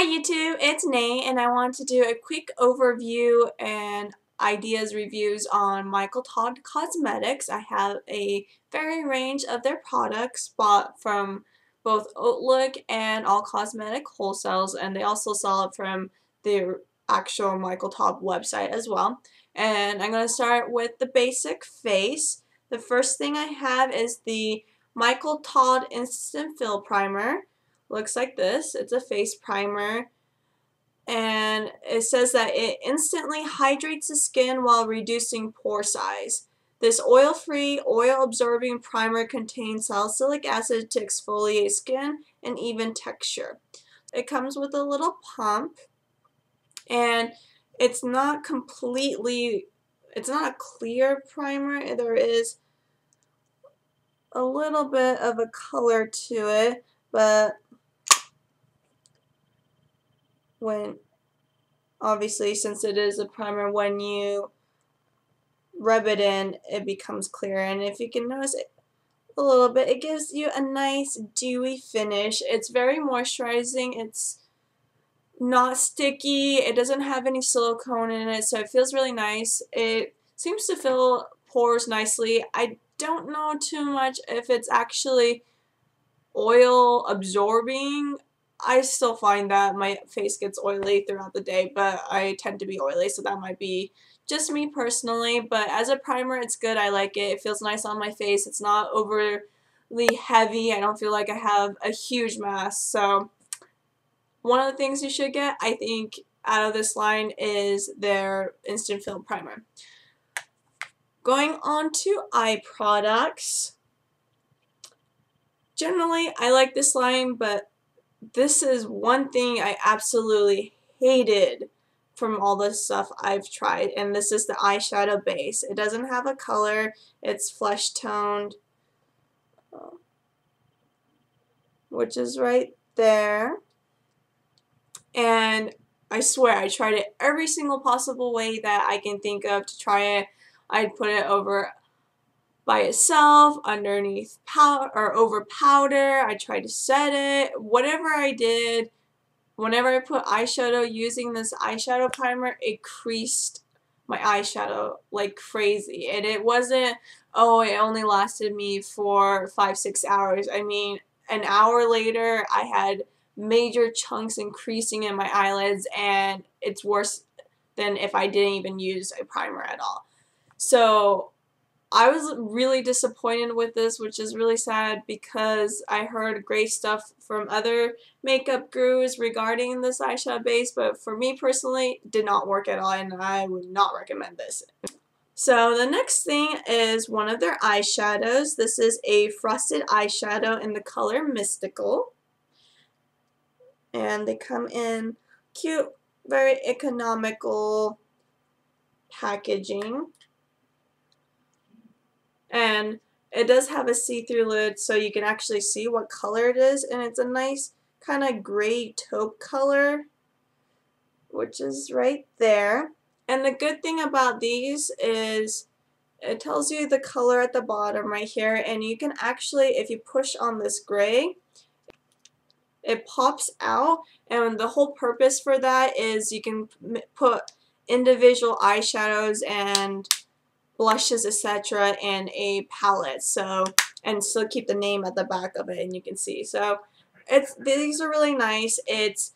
Hi YouTube, it's Nay, and I want to do a quick overview and ideas reviews on Michael Todd Cosmetics. I have a varied range of their products bought from both Outlook and All Cosmetic Wholesales, and they also sell it from the actual Michael Todd website as well. And I'm going to start with the basic face. The first thing I have is the Michael Todd Instant Fill Primer. Looks like this. It's a face primer, and it says that it instantly hydrates the skin while reducing pore size. This oil-free, oil-absorbing primer contains salicylic acid to exfoliate skin and even texture. It comes with a little pump, and it's not a clear primer. There is a little bit of a color to it, but obviously, since it is a primer, when you rub it in, it becomes clear. And if you can notice it a little bit, it gives you a nice dewy finish. It's very moisturizing. It's not sticky. It doesn't have any silicone in it, so it feels really nice. It seems to fill pores nicely. I don't know too much if it's actually oil absorbing. I still find that my face gets oily throughout the day, but I tend to be oily, so that might be just me personally. But as a primer, it's good. I like it. It feels nice on my face. It's not overly heavy. I don't feel like I have a huge mass. So one of the things you should get, I think, out of this line is their Instant Fill Primer. Going on to eye products. Generally, I like this line, but this is one thing I absolutely hated from all the stuff I've tried, and this is the eyeshadow base. It doesn't have a color. It's flesh toned, which is right there. And I swear I tried it every single possible way that I can think of to try it. I'd put it over by itself, underneath powder, or over powder. I tried to set it. Whatever I did, whenever I put eyeshadow using this eyeshadow primer, it creased my eyeshadow like crazy. And it wasn't, oh, it only lasted me for 5-6 hours. I mean, an hour later, I had major chunks and creasing in my eyelids, and it's worse than if I didn't even use a primer at all. So I was really disappointed with this, which is really sad because I heard great stuff from other makeup gurus regarding this eyeshadow base, but for me personally, it did not work at all, and I would not recommend this. So the next thing is one of their eyeshadows. This is a frosted eyeshadow in the color Mystical, and they come in cute, very economical packaging. And it does have a see-through lid, so you can actually see what color it is, and it's a nice kind of gray taupe color, which is right there. And the good thing about these is it tells you the color at the bottom right here, and you can actually, if you push on this gray, it pops out, and the whole purpose for that is you can put individual eyeshadows and blushes, etc. in a palette, so, and still keep the name at the back of it, and you can see. So these are really nice. It's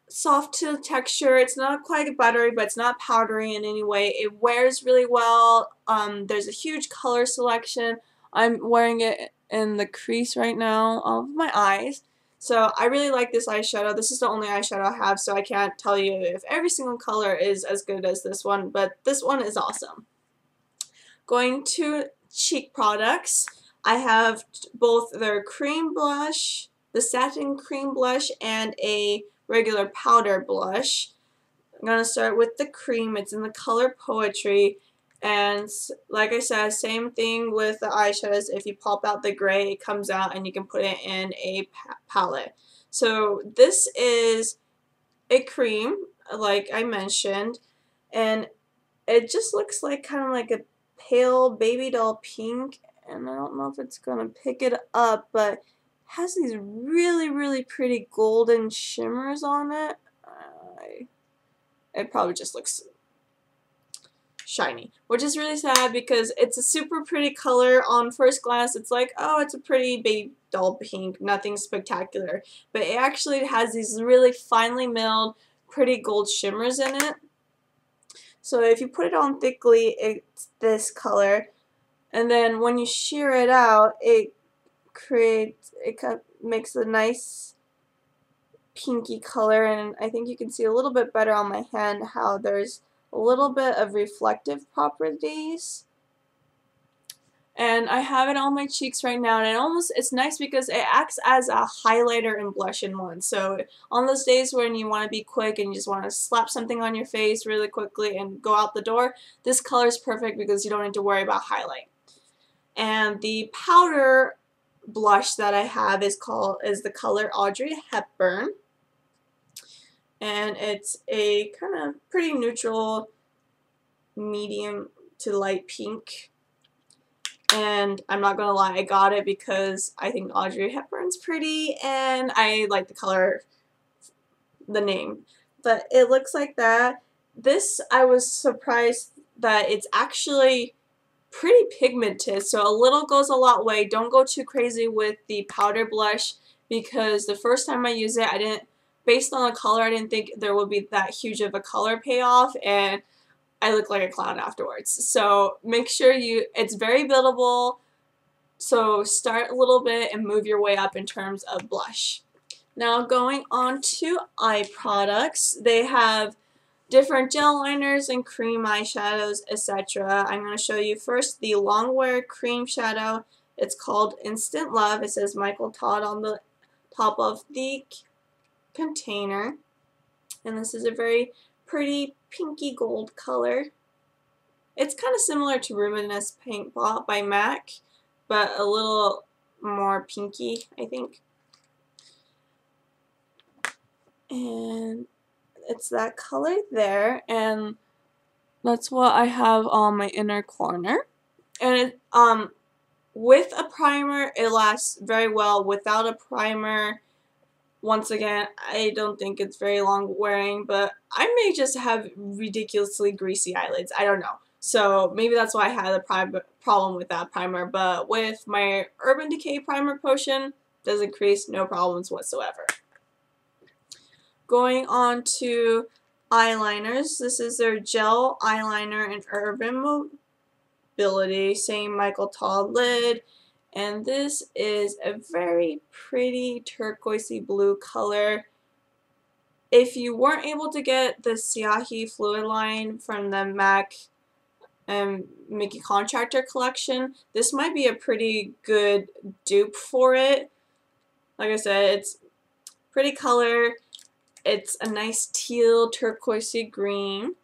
soft to texture. It's not quite buttery, but it's not powdery in any way. It wears really well. There's a huge color selection. I'm wearing it in the crease right now of my eyes. So I really like this eyeshadow. This is the only eyeshadow I have, so I can't tell you if every single color is as good as this one, but this one is awesome. Going to cheek products, I have both their cream blush, the Satin cream blush, and a regular powder blush. I'm going to start with the cream. It's in the color Poetry, and like I said, same thing with the eyeshadows. If you pop out the gray, it comes out and you can put it in a palette. So this is a cream, like I mentioned, and it just looks like kind of like a pale baby doll pink, and I don't know if it's gonna pick it up, but has these really pretty golden shimmers on it. It probably just looks shiny, which is really sad because it's a super pretty color. On first glance it's like, oh, it's a pretty baby doll pink, nothing spectacular, but it actually has these really finely milled pretty gold shimmers in it. So if you put it on thickly, it's this color, and then when you shear it out, it makes a nice pinky color. And I think you can see a little bit better on my hand how there's a little bit of reflective properties. And I have it on my cheeks right now, and it's nice because it acts as a highlighter and blush in one. So on those days when you want to be quick and you just want to slap something on your face really quickly and go out the door, this color is perfect because you don't need to worry about highlight. And the powder blush that I have is the color Audrey Hepburn, and it's a kind of pretty neutral medium to light pink. And I'm not gonna lie, I got it because I think Audrey Hepburn's pretty and I like the color, the name. But it looks like that. This, I was surprised that it's actually pretty pigmented, so a little goes a long way. Don't go too crazy with the powder blush because the first time I used it, based on the color, I didn't think there would be that huge of a color payoff, and I look like a clown afterwards. So make sure it's very buildable, so start a little bit and move your way up in terms of blush. Now going on to eye products, they have different gel liners and cream eyeshadows, etc. I'm going to show you first the Longwear cream shadow. It's called Instant Love. It says Michael Todd on the top of the container. And this is a very pretty pinky gold color. It's kind of similar to Luminous Paint Pot by MAC, but a little more pinky, I think. And it's that color there, and that's what I have on my inner corner. And with a primer, it lasts very well. Without a primer, once again, I don't think it's very long wearing, but I may just have ridiculously greasy eyelids. I don't know. So maybe that's why I had a problem with that primer. But with my Urban Decay Primer Potion, doesn't crease, no problems whatsoever. Going on to eyeliners. This is their gel eyeliner in Urban Mobility, same Michael Todd lid. And this is a very pretty turquoisey blue color. If you weren't able to get the Siahi fluid line from the MAC Mickey Contractor collection, this might be a pretty good dupe for it. Like I said, it's pretty color. It's a nice teal turquoisey green,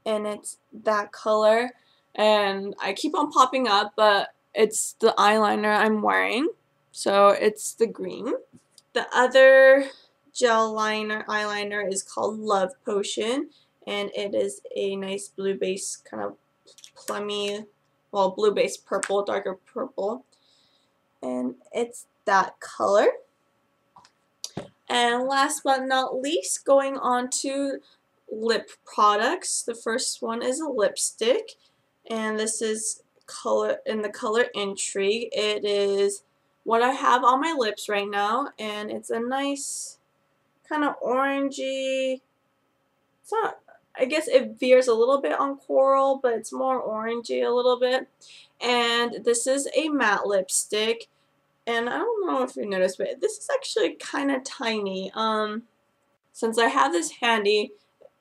and it's that color. And I keep on popping up, but it's the eyeliner I'm wearing, so it's the green. The other gel eyeliner is called Love Potion, and it is a nice blue base, kind of plummy, well, blue base purple, darker purple, and it's that color. And last but not least, going on to lip products. The first one is a lipstick, and this is in the color Intrigue. It is what I have on my lips right now, and it's a nice kind of orangey. It's not, I guess it veers a little bit on coral, but it's more orangey a little bit. And this is a matte lipstick. And I don't know if you noticed, but this is actually kind of tiny. Since I have this handy,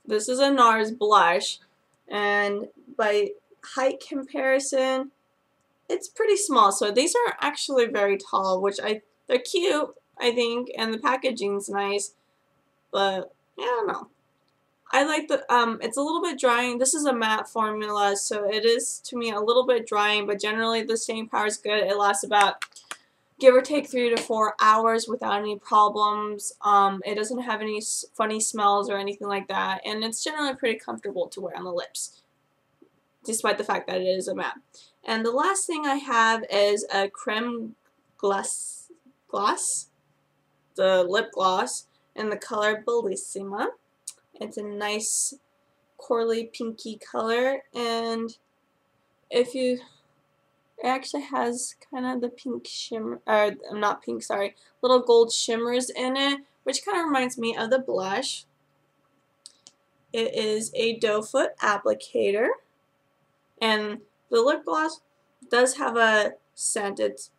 this is a NARS blush, and by height comparison, it's pretty small. So these are actually very tall, which they're cute, I think, and the packaging's nice. But yeah, I don't know. I like it's a little bit drying. This is a matte formula, so it is to me a little bit drying, but generally the staying power is good. It lasts about, give or take, 3 to 4 hours without any problems. It doesn't have any funny smells or anything like that, and it's generally pretty comfortable to wear on the lips, despite the fact that it is a matte. And the last thing I have is a Creme Glace gloss, the lip gloss, in the color Bellisima. It's a nice corally pinky color, and if you, it actually has kind of the pink shimmer, or not pink, sorry, little gold shimmers in it, which kind of reminds me of the blush. It is a doe foot applicator, and the lip gloss does have a scent. It's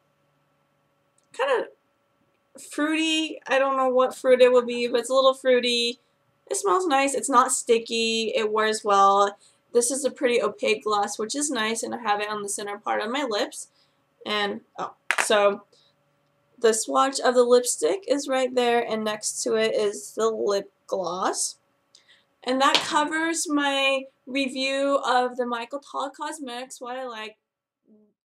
kind of fruity. I don't know what fruit it would be, but it's a little fruity. It smells nice. It's not sticky. It wears well. This is a pretty opaque gloss, which is nice, and I have it on the center part of my lips. And so the swatch of the lipstick is right there, and next to it is the lip gloss. And that covers my review of the Michael Todd Cosmetics, what I like,